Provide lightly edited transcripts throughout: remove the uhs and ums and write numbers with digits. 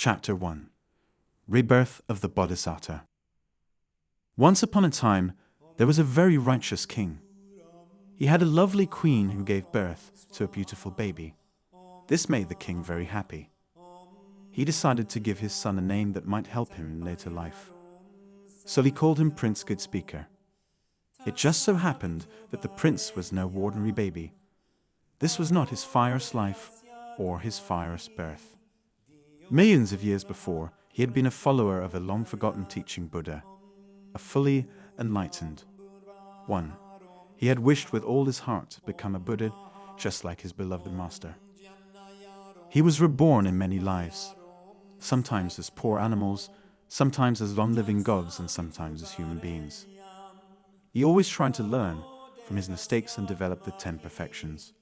Chapter 1. Rebirth of the Bodhisattva. Once upon a time, there was a very righteous king. He had a lovely queen who gave birth to a beautiful baby. This made the king very happy. He decided to give his son a name that might help him in later life. So he called him Prince Goodspeaker. It just so happened that the prince was no ordinary baby. This was not his first life or his first birth. Millions of years before, he had been a follower of a long-forgotten teaching Buddha, a fully enlightened one. He had wished with all his heart to become a Buddha, just like his beloved master. He was reborn in many lives, sometimes as poor animals, sometimes as long-living gods, and sometimes as human beings. He always tried to learn from his mistakes and develop the 10 perfections.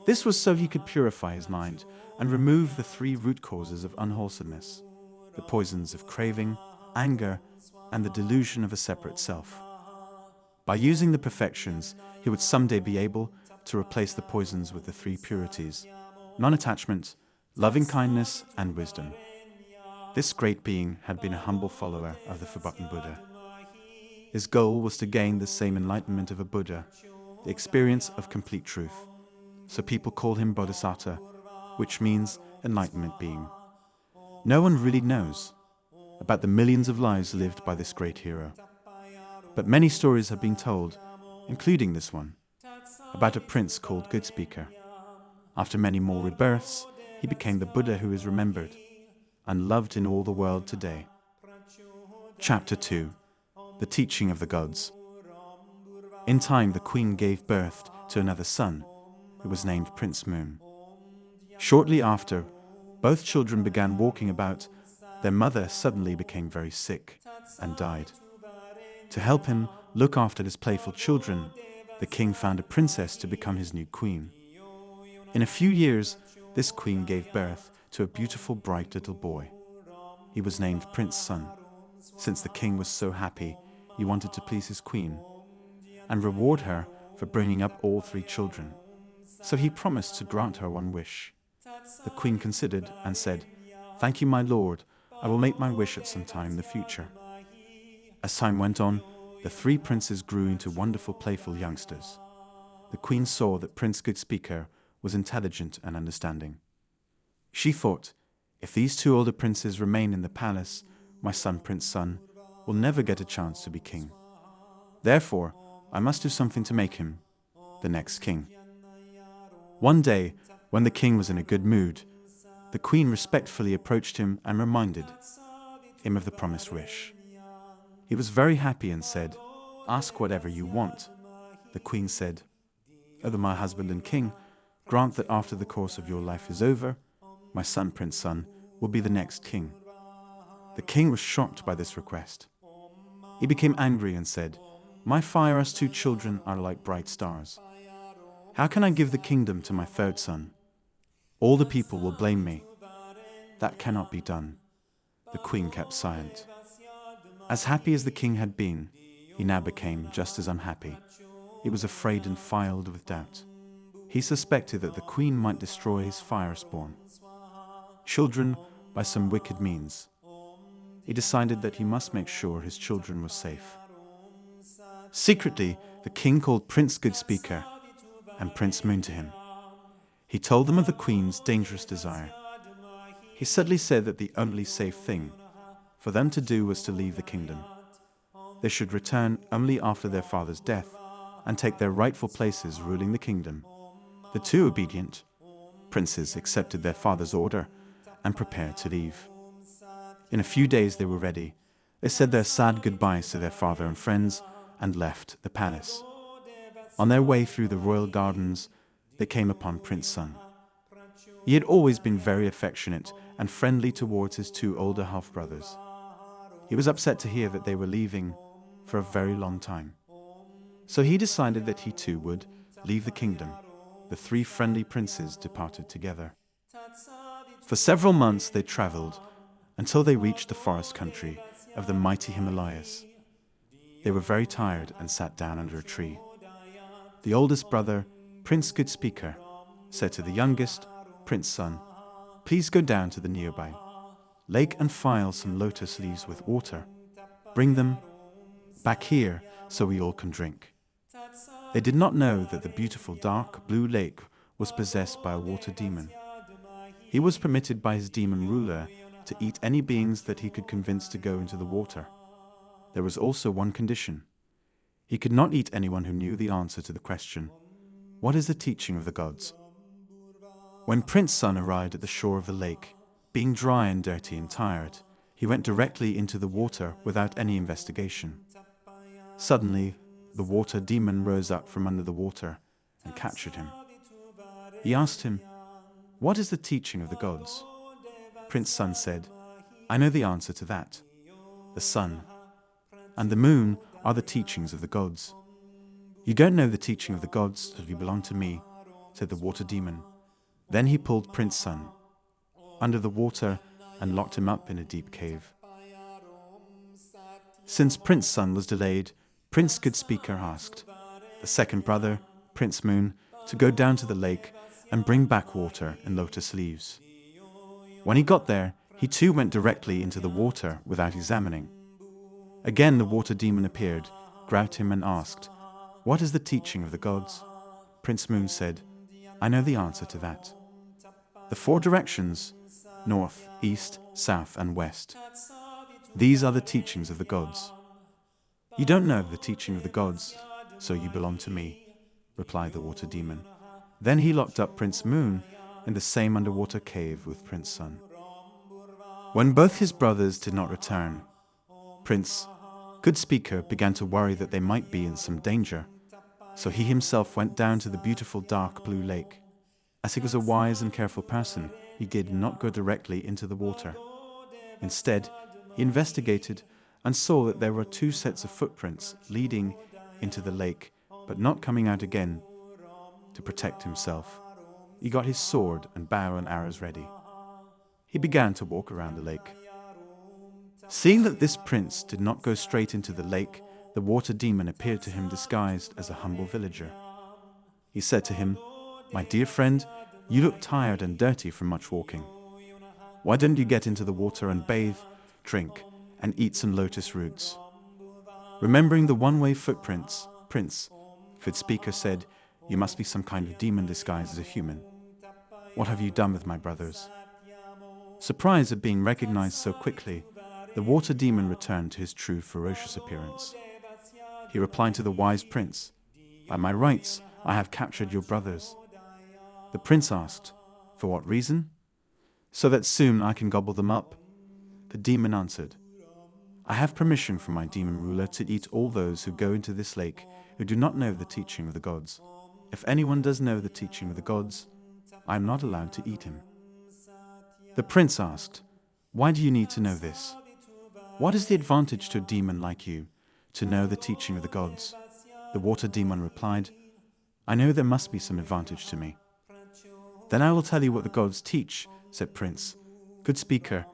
This was so he could purify his mind and remove the 3 root causes of unwholesomeness, the poisons of craving, anger, and the delusion of a separate self. By using the perfections, he would someday be able to replace the poisons with the 3 purities: non-attachment, loving-kindness, and wisdom. This great being had been a humble follower of the forgotten Buddha. His goal was to gain the same enlightenment of a Buddha, the experience of complete truth. So people call him Bodhisattva, which means enlightenment being. No one really knows about the millions of lives lived by this great hero. But many stories have been told, including this one, about a prince called Goodspeaker. After many more rebirths, he became the Buddha who is remembered and loved in all the world today. Chapter 2. The Teaching of the Gods. In time, the queen gave birth to another son, who was named Prince Moon. Shortly after, both children began walking about. Their mother suddenly became very sick and died. To help him look after his playful children, the king found a princess to become his new queen. In a few years, this queen gave birth to a beautiful, bright little boy. He was named Prince Sun. Since the king was so happy, he wanted to please his queen and reward her for bringing up all 3 children. So he promised to grant her one wish. The queen considered and said, "Thank you, my lord. I will make my wish at some time in the future." As time went on, the 3 princes grew into wonderful, playful youngsters. The queen saw that Prince Goodspeaker was intelligent and understanding. She thought, if these 2 older princes remain in the palace, my son Prince Sun will never get a chance to be king. Therefore, I must do something to make him the next king. One day, when the king was in a good mood, the queen respectfully approached him and reminded him of the promised wish. He was very happy and said, "Ask whatever you want." The queen said, "O my husband and king, grant that after the course of your life is over, my son Prince Sun will be the next king." The king was shocked by this request. He became angry and said, "My first 2 children are like bright stars. How can I give the kingdom to my 3rd son? All the people will blame me. That cannot be done." The queen kept silent. As happy as the king had been, he now became just as unhappy. He was afraid and filled with doubt. He suspected that the queen might destroy his firstborn children by some wicked means. He decided that he must make sure his children were safe. Secretly, the king called Prince Goodspeaker and Prince Moon to him. He told them of the queen's dangerous desire. He suddenly said that the only safe thing for them to do was to leave the kingdom. They should return only after their father's death and take their rightful places ruling the kingdom. The 2 obedient princes accepted their father's order and prepared to leave. In a few days they were ready. They said their sad goodbyes to their father and friends and left the palace. On their way through the royal gardens, they came upon Prince Sun. He had always been very affectionate and friendly towards his 2 older half-brothers. He was upset to hear that they were leaving for a very long time. So he decided that he too would leave the kingdom. The 3 friendly princes departed together. For several months they traveled until they reached the forest country of the mighty Himalayas. They were very tired and sat down under a tree. The oldest brother, Prince Goodspeaker, said to the youngest, Prince Sun, "Please go down to the nearby Lake and file some lotus leaves with water. Bring them back here so we all can drink." They did not know that the beautiful dark blue lake was possessed by a water demon. He was permitted by his demon ruler to eat any beings that he could convince to go into the water. There was also one condition. He could not eat anyone who knew the answer to the question, "What is the teaching of the gods?" When Prince Sun arrived at the shore of the lake, being dry and dirty and tired, he went directly into the water without any investigation. Suddenly, the water demon rose up from under the water and captured him. He asked him, "What is the teaching of the gods?" Prince Sun said, "I know the answer to that. The sun and the moon are the teachings of the gods." "You don't know the teaching of the gods as you belong to me," said the water demon. Then he pulled Prince Sun under the water and locked him up in a deep cave. Since Prince Sun was delayed, Prince Goodspeaker asked the second brother, Prince Moon, to go down to the lake and bring back water and lotus leaves. When he got there, he too went directly into the water without examining. Again the water demon appeared, grabbed him and asked, "What is the teaching of the gods?" Prince Moon said, "I know the answer to that. The four directions, north, east, south, and west. These are the teachings of the gods." "You don't know the teaching of the gods, so you belong to me," replied the water demon. Then he locked up Prince Moon in the same underwater cave with Prince Sun. When both his brothers did not return, Prince Goodspeaker began to worry that they might be in some danger, so he himself went down to the beautiful dark blue lake. As he was a wise and careful person, he did not go directly into the water. Instead, he investigated and saw that there were two sets of footprints leading into the lake, but not coming out again. To protect himself, he got his sword and bow and arrows ready. He began to walk around the lake. Seeing that this prince did not go straight into the lake, the water demon appeared to him disguised as a humble villager. He said to him, "My dear friend, you look tired and dirty from much walking. Why don't you get into the water and bathe, drink, and eat some lotus roots?" Remembering the one-way footprints, Prince Goodspeaker said, "You must be some kind of demon disguised as a human. What have you done with my brothers?" Surprised at being recognized so quickly, the water demon returned to his true ferocious appearance. He replied to the wise prince, "By my rights, I have captured your brothers." The prince asked, "For what reason?" "So that soon I can gobble them up." The demon answered, "I have permission from my demon ruler to eat all those who go into this lake who do not know the teaching of the gods. If anyone does know the teaching of the gods, I am not allowed to eat him." The prince asked, "Why do you need to know this? What is the advantage to a demon like you to know the teaching of the gods?" The water demon replied, "I know there must be some advantage to me." "Then I will tell you what the gods teach," said Prince Goodspeaker,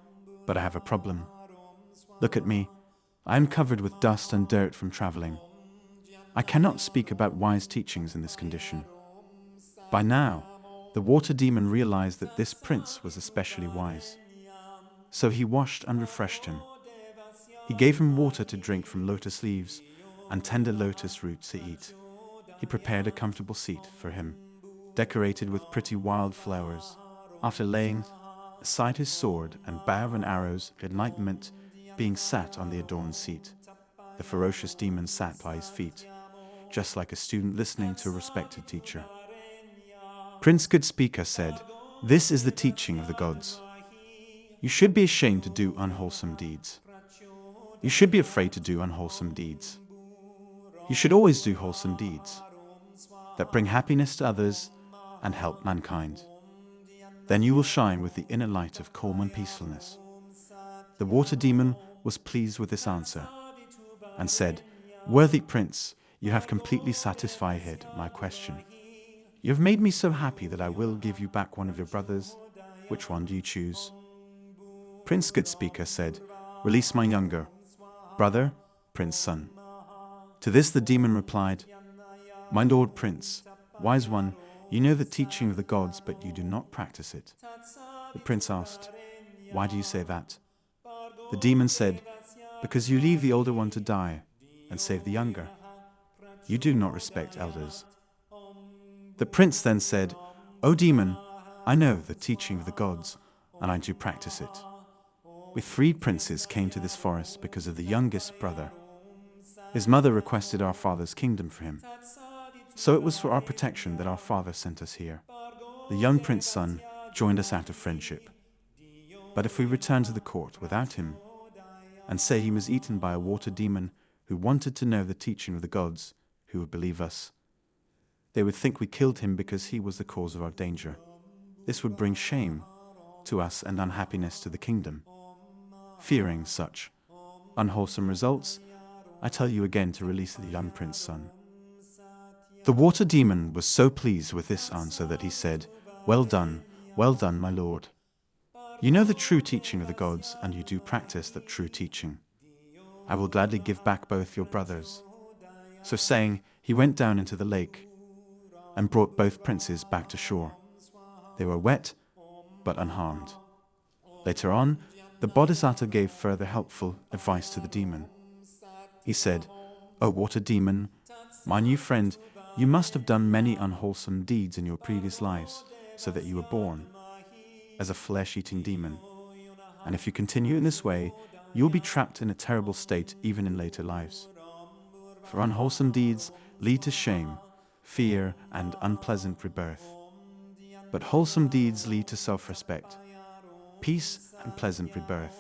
"but I have a problem. Look at me. I am covered with dust and dirt from traveling. I cannot speak about wise teachings in this condition." By now, the water demon realized that this prince was especially wise. So he washed and refreshed him. He gave him water to drink from lotus leaves and tender lotus roots to eat. He prepared a comfortable seat for him, decorated with pretty wild flowers. After laying aside his sword and bow and arrows, enlightenment being sat on the adorned seat, the ferocious demon sat by his feet, just like a student listening to a respected teacher. Prince Goodspeaker said, "This is the teaching of the gods. You should be ashamed to do unwholesome deeds. You should be afraid to do unwholesome deeds. You should always do wholesome deeds that bring happiness to others and help mankind. Then you will shine with the inner light of calm and peacefulness." The water demon was pleased with this answer and said, "Worthy prince, you have completely satisfied my question. You have made me so happy that I will give you back one of your brothers. Which one do you choose?" Prince Goodspeaker said, "Release my younger brother, Prince Sun." To this the demon replied, "My lord prince, wise one, you know the teaching of the gods, but you do not practice it." The prince asked, "Why do you say that?" The demon said, "Because you leave the older one to die and save the younger, you do not respect elders." The prince then said, "O demon, I know the teaching of the gods, and I do practice it. We three princes came to this forest because of the youngest brother. His mother requested our father's kingdom for him. So it was for our protection that our father sent us here. The young prince's son joined us out of friendship. But if we return to the court without him, and say he was eaten by a water demon who wanted to know the teaching of the gods, who would believe us? They would think we killed him because he was the cause of our danger. This would bring shame to us and unhappiness to the kingdom. Fearing such unwholesome results, I tell you again to release the young prince's son." The water demon was so pleased with this answer that he said, well done, my lord. You know the true teaching of the gods, and you do practice that true teaching. I will gladly give back both your brothers." So saying, he went down into the lake and brought both princes back to shore. They were wet, but unharmed. Later on, the Bodhisattva gave further helpful advice to the demon. He said, "O water demon, my new friend, you must have done many unwholesome deeds in your previous lives, so that you were born as a flesh-eating demon. And if you continue in this way, you will be trapped in a terrible state even in later lives. For unwholesome deeds lead to shame, fear, and unpleasant rebirth. But wholesome deeds lead to self-respect, peace, and pleasant rebirth.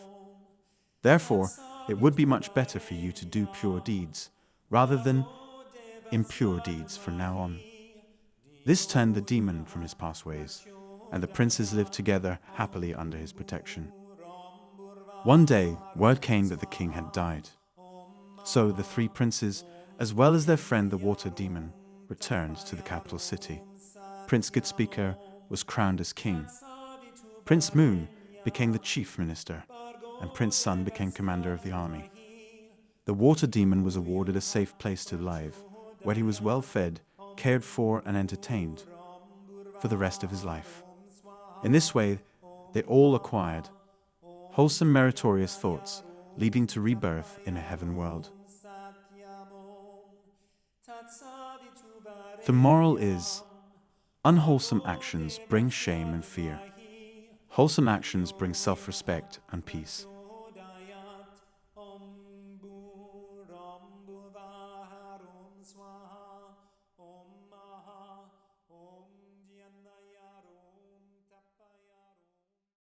Therefore, it would be much better for you to do pure deeds, rather than impure deeds from now on." This turned the demon from his past ways, and the princes lived together happily under his protection. One day, word came that the king had died. So the three princes, as well as their friend the water demon, returned to the capital city. Prince Goodspeaker was crowned as king. Prince Moon became the chief minister, and Prince Sun became commander of the army. The water demon was awarded a safe place to live, where he was well fed, cared for, and entertained for the rest of his life. In this way, they all acquired wholesome, meritorious thoughts, leading to rebirth in a heaven world. The moral is, unwholesome actions bring shame and fear. Wholesome actions bring self-respect and peace.